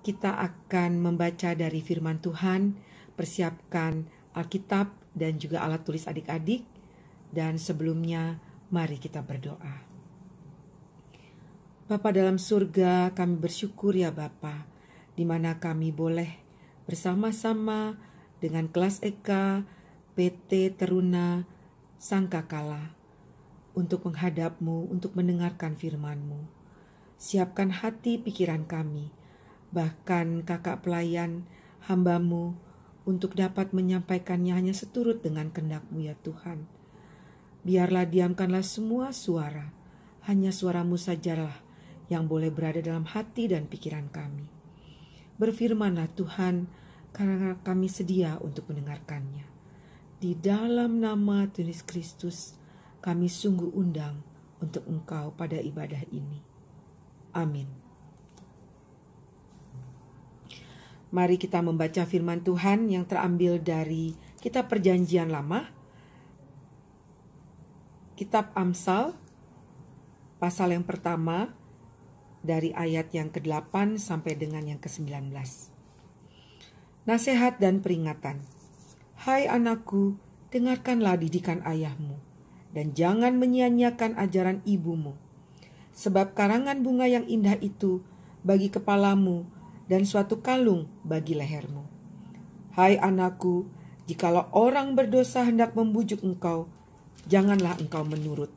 kita akan membaca dari firman Tuhan, persiapkan Alkitab dan juga alat tulis adik-adik. Dan sebelumnya, mari kita berdoa. Bapa dalam surga, kami bersyukur ya Bapa, di mana kami boleh bersama-sama dengan kelas EK, PT Teruna, Sangkakala, untuk menghadap-Mu, untuk mendengarkan firman-Mu. Siapkan hati pikiran kami, bahkan kakak pelayan hamba-Mu, untuk dapat menyampaikannya hanya seturut dengan kehendak-Mu ya Tuhan. Biarlah diamkanlah semua suara, hanya suara-Mu sajalah yang boleh berada dalam hati dan pikiran kami. Berfirmanlah Tuhan, karena kami sedia untuk mendengarkannya. Di dalam nama Tuhan Yesus Kristus, kami sungguh undang untuk Engkau pada ibadah ini. Amin. Mari kita membaca firman Tuhan yang terambil dari Kitab Perjanjian Lama, Kitab Amsal, pasal yang pertama, dari ayat yang ke-8 sampai dengan yang ke-19. Nasihat dan peringatan. Hai anakku, dengarkanlah didikan ayahmu, dan jangan menyia-nyiakan ajaran ibumu. Sebab karangan bunga yang indah itu bagi kepalamu, dan suatu kalung bagi lehermu. Hai anakku, jikalau orang berdosa hendak membujuk engkau, janganlah engkau menurut.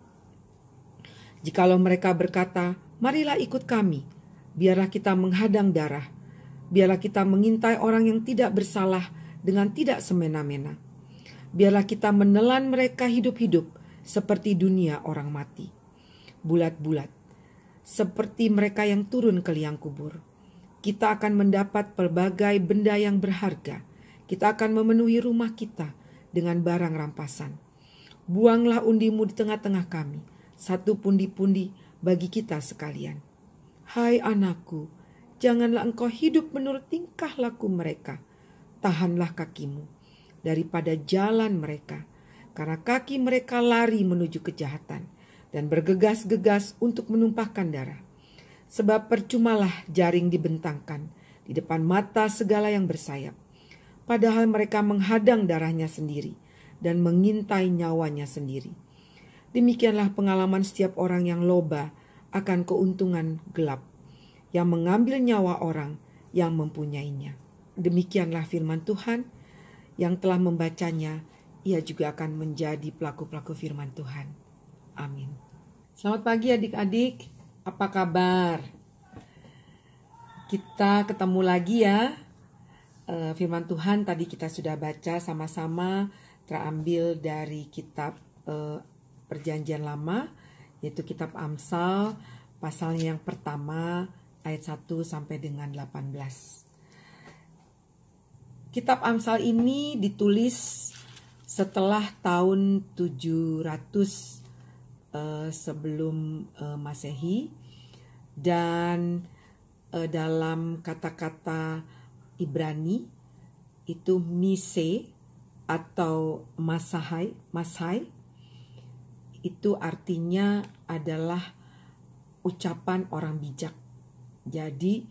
Jikalau mereka berkata, marilah ikut kami, biarlah kita menghadang darah, biarlah kita mengintai orang yang tidak bersalah dengan tidak semena-mena. Biarlah kita menelan mereka hidup-hidup seperti dunia orang mati. Bulat-bulat, seperti mereka yang turun ke liang kubur. Kita akan mendapat pelbagai benda yang berharga. Kita akan memenuhi rumah kita dengan barang rampasan. Buanglah undimu di tengah-tengah kami, satu pundi-pundi bagi kita sekalian. Hai anakku, janganlah engkau hidup menurut tingkah laku mereka. Tahanlah kakimu daripada jalan mereka, karena kaki mereka lari menuju kejahatan dan bergegas-gegas untuk menumpahkan darah. Sebab percumalah jaring dibentangkan di depan mata segala yang bersayap, padahal mereka menghadang darahnya sendiri dan mengintai nyawanya sendiri. Demikianlah pengalaman setiap orang yang loba akan keuntungan gelap, yang mengambil nyawa orang yang mempunyainya. Demikianlah firman Tuhan. Yang telah membacanya, ia juga akan menjadi pelaku-pelaku firman Tuhan. Amin. Selamat pagi adik-adik, apa kabar? Kita ketemu lagi ya. Firman Tuhan tadi kita sudah baca sama-sama, terambil dari kitab Perjanjian Lama, yaitu kitab Amsal, pasalnya yang pertama, ayat 1 sampai dengan 18. Kitab Amsal ini ditulis setelah tahun 700 sebelum Masehi, dan dalam kata-kata Ibrani itu mise atau masai itu artinya adalah ucapan orang bijak. Jadi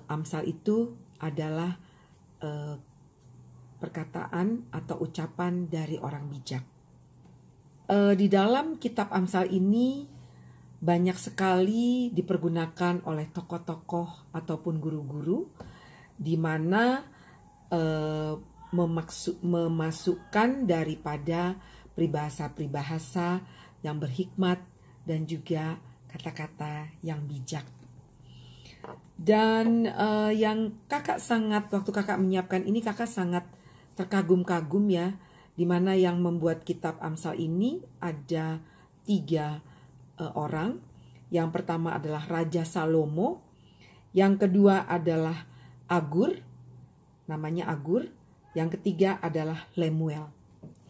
Amsal itu adalah perkataan atau ucapan dari orang bijak. Di dalam kitab Amsal ini banyak sekali dipergunakan oleh tokoh-tokoh ataupun guru-guru, di mana memasukkan daripada peribahasa-peribahasa yang berhikmat dan juga kata-kata yang bijak. Dan yang waktu kakak menyiapkan ini, kakak sangat terkagum-kagum ya, di mana yang membuat kitab Amsal ini ada 3 orang. Yang pertama adalah Raja Salomo, yang kedua adalah Agur, namanya Agur, yang ketiga adalah Lemuel,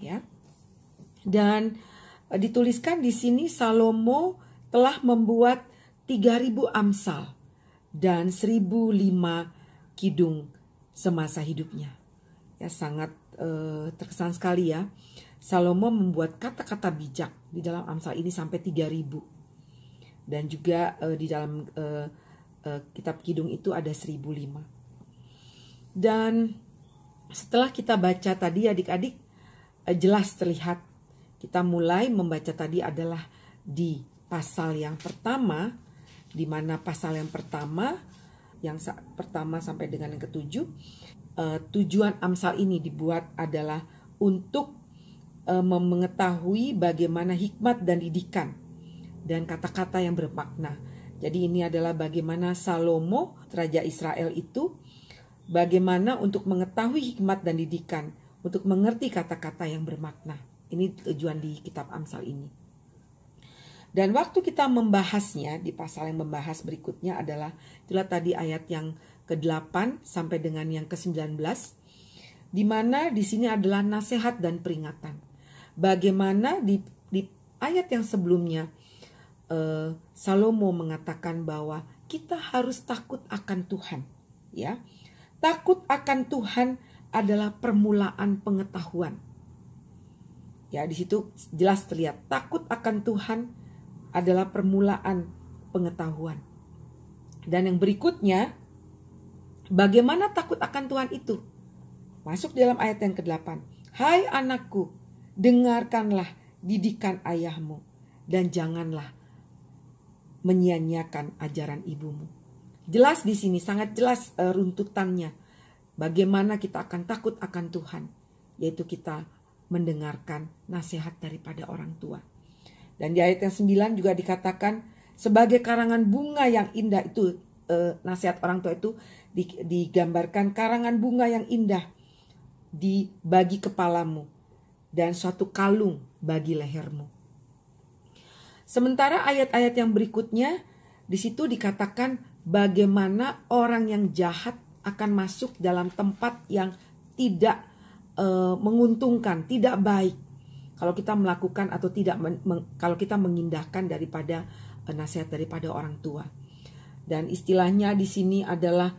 ya. Dan dituliskan di sini Salomo telah membuat 3000 Amsal dan 1005 kidung semasa hidupnya. Ya, sangat terkesan sekali ya. Salomo membuat kata-kata bijak di dalam Amsal ini sampai 3000. Dan juga di dalam kitab Kidung itu ada 1005. Dan setelah kita baca tadi adik-adik, jelas terlihat kita mulai membaca tadi adalah di pasal yang pertama, di mana pasal yang pertama sampai dengan yang ketujuh, tujuan Amsal ini dibuat adalah untuk mengetahui bagaimana hikmat dan didikan dan kata-kata yang bermakna. Jadi ini adalah bagaimana Salomo, Raja Israel itu, bagaimana untuk mengetahui hikmat dan didikan, untuk mengerti kata-kata yang bermakna. Ini tujuan di kitab Amsal ini. Dan waktu kita membahasnya, di pasal yang membahas berikutnya adalah, itulah tadi ayat yang ke-8 sampai dengan yang ke-19, di mana di sini adalah nasihat dan peringatan. Bagaimana di ayat yang sebelumnya, Salomo mengatakan bahwa kita harus takut akan Tuhan, ya. Takut akan Tuhan adalah permulaan pengetahuan. Ya, di situ jelas terlihat takut akan Tuhan adalah permulaan pengetahuan. Dan yang berikutnya, bagaimana takut akan Tuhan itu? Masuk dalam ayat yang ke-8. Hai anakku, dengarkanlah didikan ayahmu dan janganlah menyia-nyiakan ajaran ibumu. Jelas di sini, sangat jelas runtutannya. Bagaimana kita akan takut akan Tuhan, yaitu kita mendengarkan nasihat daripada orang tua. Dan di ayat yang 9 juga dikatakan, sebagai karangan bunga yang indah itu, nasihat orang tua itu digambarkan karangan bunga yang indah bagi kepalamu dan suatu kalung bagi lehermu. Sementara ayat-ayat yang berikutnya, di situ dikatakan bagaimana orang yang jahat akan masuk dalam tempat yang tidak menguntungkan, tidak baik. Kalau kita melakukan atau tidak, kalau kita mengindahkan daripada nasihat daripada orang tua. Dan istilahnya di sini adalah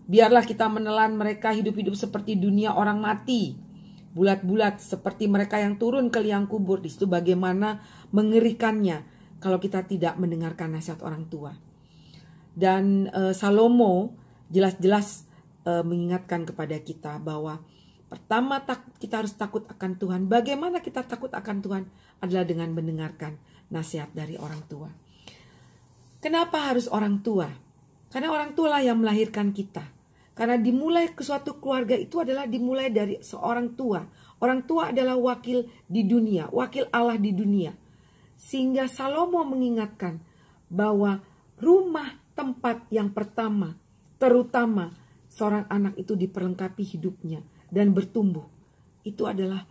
biarlah kita menelan mereka hidup-hidup seperti dunia orang mati, bulat-bulat seperti mereka yang turun ke liang kubur. Di situ bagaimana mengerikannya kalau kita tidak mendengarkan nasihat orang tua. Dan Salomo jelas-jelas mengingatkan kepada kita bahwa pertama kita harus takut akan Tuhan. Bagaimana kita takut akan Tuhan adalah dengan mendengarkan nasihat dari orang tua. Kenapa harus orang tua? Karena orang tua lah yang melahirkan kita. Karena dimulai ke suatu keluarga itu adalah dimulai dari seorang tua. Orang tua adalah wakil di dunia, wakil Allah di dunia. Sehingga Salomo mengingatkan bahwa rumah tempat yang pertama, terutama seorang anak itu diperlengkapi hidupnya dan bertumbuh, itu adalah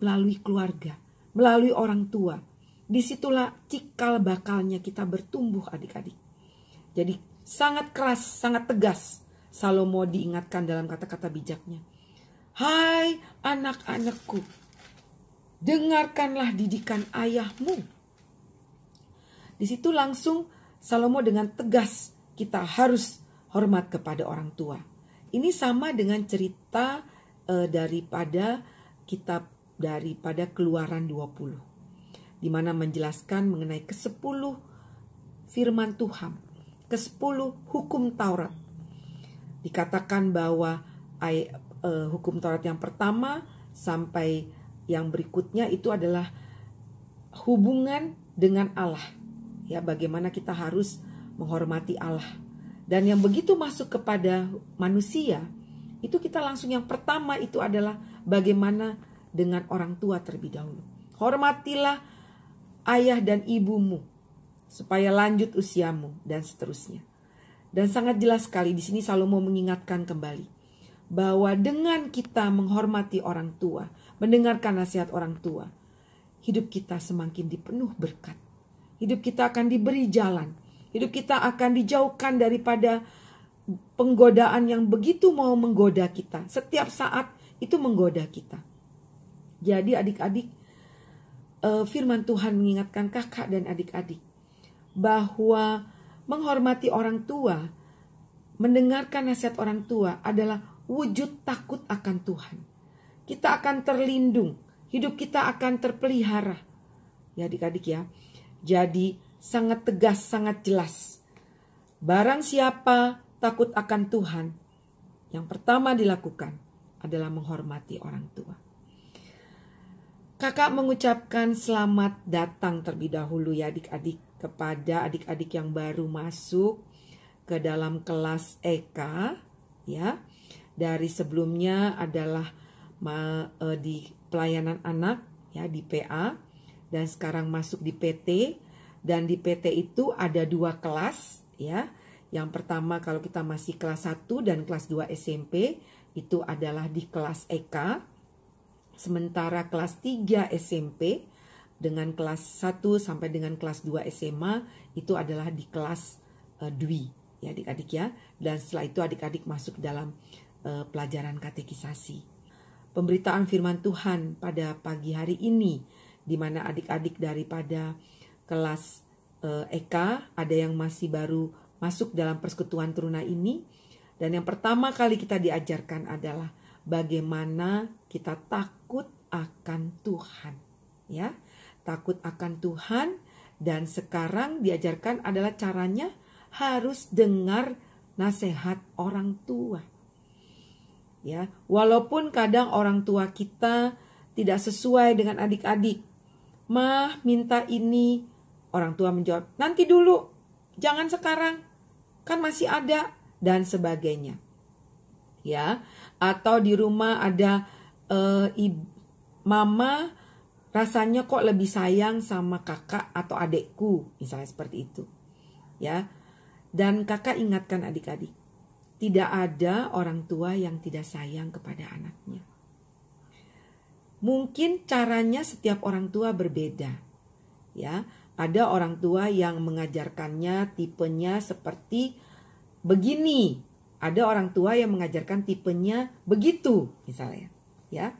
melalui keluarga, melalui orang tua. Disitulah cikal bakalnya kita bertumbuh adik-adik. Jadi sangat keras, sangat tegas Salomo diingatkan dalam kata-kata bijaknya. Hai anak-anakku, dengarkanlah didikan ayahmu. Di situ langsung Salomo dengan tegas kita harus hormat kepada orang tua. Ini sama dengan cerita daripada Keluaran 20. Di mana menjelaskan mengenai ke-10 firman Tuhan, ke-10 hukum Taurat. Dikatakan bahwa hukum Taurat yang pertama sampai yang berikutnya itu adalah hubungan dengan Allah. Ya, bagaimana kita harus menghormati Allah. Dan yang begitu masuk kepada manusia, itu kita langsung yang pertama itu adalah bagaimana dengan orang tua terlebih dahulu. Hormatilah ayah dan ibumu supaya lanjut usiamu dan seterusnya. Dan sangat jelas sekali di sini Salomo mengingatkan kembali bahwa dengan kita menghormati orang tua, mendengarkan nasihat orang tua, hidup kita semakin dipenuh berkat. Hidup kita akan diberi jalan. Hidup kita akan dijauhkan daripada penggodaan yang begitu mau menggoda kita. Setiap saat itu menggoda kita. Jadi adik-adik, firman Tuhan mengingatkan kakak dan adik-adik bahwa menghormati orang tua, mendengarkan nasihat orang tua adalah wujud takut akan Tuhan. Kita akan terlindung, hidup kita akan terpelihara. Ya adik-adik ya. Jadi sangat tegas, sangat jelas. Barang siapa takut akan Tuhan, yang pertama dilakukan adalah menghormati orang tua. Kakak mengucapkan selamat datang terlebih dahulu ya adik-adik, kepada adik-adik yang baru masuk ke dalam kelas EK ya. Dari sebelumnya adalah di pelayanan anak ya, di PA, dan sekarang masuk di PT. Dan di PT itu ada 2 kelas ya. Yang pertama kalau kita masih kelas 1 dan kelas 2 SMP itu adalah di kelas EK. Sementara kelas 3 SMP dengan kelas 1 sampai dengan kelas 2 SMA itu adalah di kelas Dwi ya adik-adik ya. Dan setelah itu adik-adik masuk dalam pelajaran katekisasi. Pemberitaan firman Tuhan pada pagi hari ini, di mana adik-adik daripada kelas EK ada yang masih baru masuk dalam persekutuan teruna ini. Dan yang pertama kali kita diajarkan adalah bagaimana kita takut akan Tuhan ya. Takut akan Tuhan, dan sekarang diajarkan adalah caranya harus dengar nasihat orang tua. Ya, walaupun kadang orang tua kita tidak sesuai dengan adik-adik. Mah, minta ini. Orang tua menjawab, nanti dulu, jangan sekarang, kan masih ada, dan sebagainya. Ya, atau di rumah ada mama rasanya kok lebih sayang sama kakak atau adekku, misalnya seperti itu. Ya, dan kakak ingatkan adik-adik, tidak ada orang tua yang tidak sayang kepada anaknya. Mungkin caranya setiap orang tua berbeda. Ya, ada orang tua yang mengajarkannya tipenya seperti begini. Ada orang tua yang mengajarkan tipenya begitu, misalnya. Ya.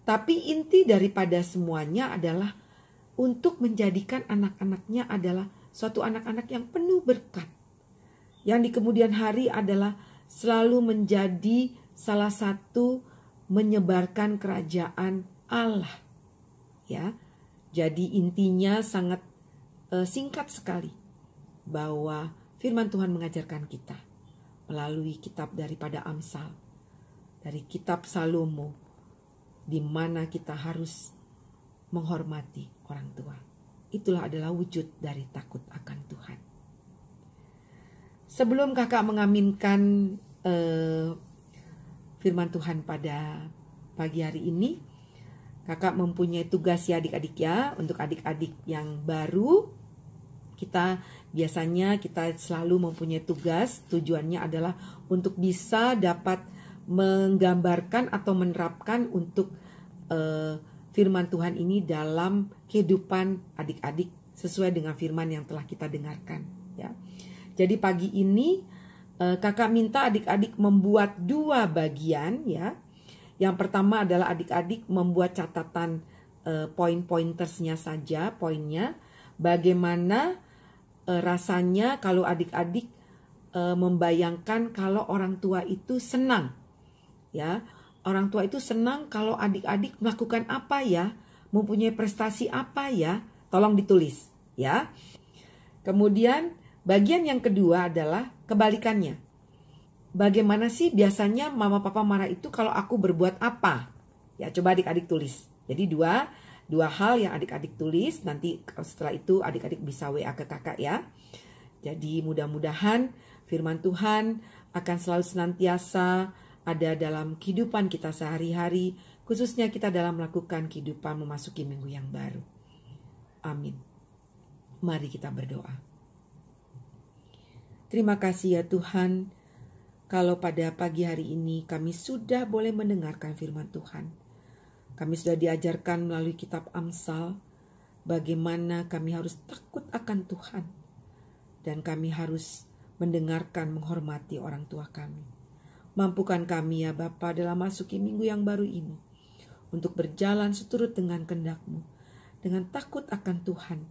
Tapi inti daripada semuanya adalah untuk menjadikan anak-anaknya adalah suatu anak-anak yang penuh berkat. Yang di kemudian hari adalah selalu menjadi salah satu menyebarkan kerajaan Allah. Ya. Jadi intinya sangat singkat sekali bahwa firman Tuhan mengajarkan kita melalui kitab daripada Amsal, dari kitab Salomo, di mana kita harus menghormati orang tua. Itulah adalah wujud dari takut akan Tuhan. Sebelum kakak mengaminkan firman Tuhan pada pagi hari ini, kakak mempunyai tugas ya adik-adik ya. Untuk adik-adik yang baru, kita selalu mempunyai tugas. Tujuannya adalah untuk bisa dapat menggambarkan atau menerapkan untuk firman Tuhan ini dalam kehidupan adik-adik sesuai dengan firman yang telah kita dengarkan ya. Jadi pagi ini kakak minta adik-adik membuat 2 bagian ya. Yang pertama adalah adik-adik membuat catatan poin-pointersnya saja, poinnya. Bagaimana rasanya kalau adik-adik membayangkan kalau orang tua itu senang. Ya, orang tua itu senang kalau adik-adik melakukan apa ya, mempunyai prestasi apa ya, tolong ditulis ya. Kemudian bagian yang kedua adalah kebalikannya. Bagaimana sih biasanya mama papa marah itu kalau aku berbuat apa? Ya, coba adik-adik tulis. Jadi dua hal yang adik-adik tulis. Nanti setelah itu adik-adik bisa WA ke kakak ya. Jadi mudah-mudahan firman Tuhan akan selalu senantiasa ada dalam kehidupan kita sehari-hari, khususnya kita dalam melakukan kehidupan memasuki minggu yang baru. Amin. Mari kita berdoa. Terima kasih ya Tuhan, kalau pada pagi hari ini kami sudah boleh mendengarkan firman Tuhan. Kami sudah diajarkan melalui kitab Amsal bagaimana kami harus takut akan Tuhan. Dan kami harus mendengarkan, menghormati orang tua kami. Mampukan kami ya Bapa dalam masuki minggu yang baru ini untuk berjalan seturut dengan kehendak-Mu, dengan takut akan Tuhan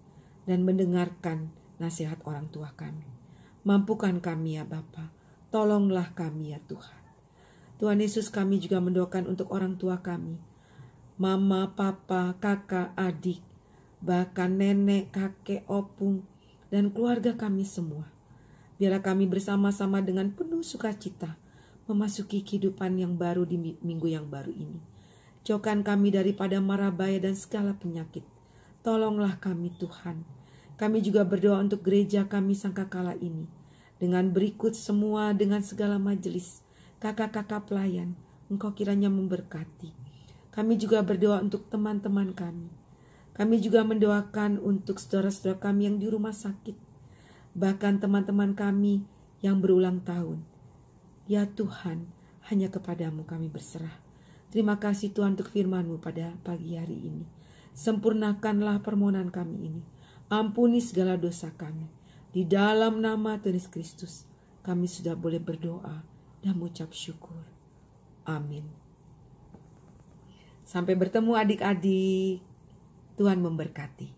dan mendengarkan nasihat orang tua kami. Mampukan kami ya Bapa, tolonglah kami ya Tuhan. Tuhan Yesus, kami juga mendoakan untuk orang tua kami, mama, papa, kakak, adik, bahkan nenek, kakek, opung, dan keluarga kami semua. Biarlah kami bersama-sama dengan penuh sukacita memasuki kehidupan yang baru di minggu yang baru ini. Jauhkan kami daripada mara bahaya dan segala penyakit. Tolonglah kami Tuhan. Kami juga berdoa untuk gereja kami Sangkakala ini. Dengan berikut semua, dengan segala majelis, kakak-kakak pelayan, Engkau kiranya memberkati. Kami juga berdoa untuk teman-teman kami. Kami juga mendoakan untuk saudara-saudara kami yang di rumah sakit. Bahkan teman-teman kami yang berulang tahun. Ya Tuhan, hanya kepadamu kami berserah. Terima kasih Tuhan untuk firman-Mu pada pagi hari ini. Sempurnakanlah permohonan kami ini. Ampuni segala dosa kami. Di dalam nama Tuhan Yesus Kristus, kami sudah boleh berdoa dan mengucap syukur. Amin. Sampai bertemu adik-adik. Tuhan memberkati.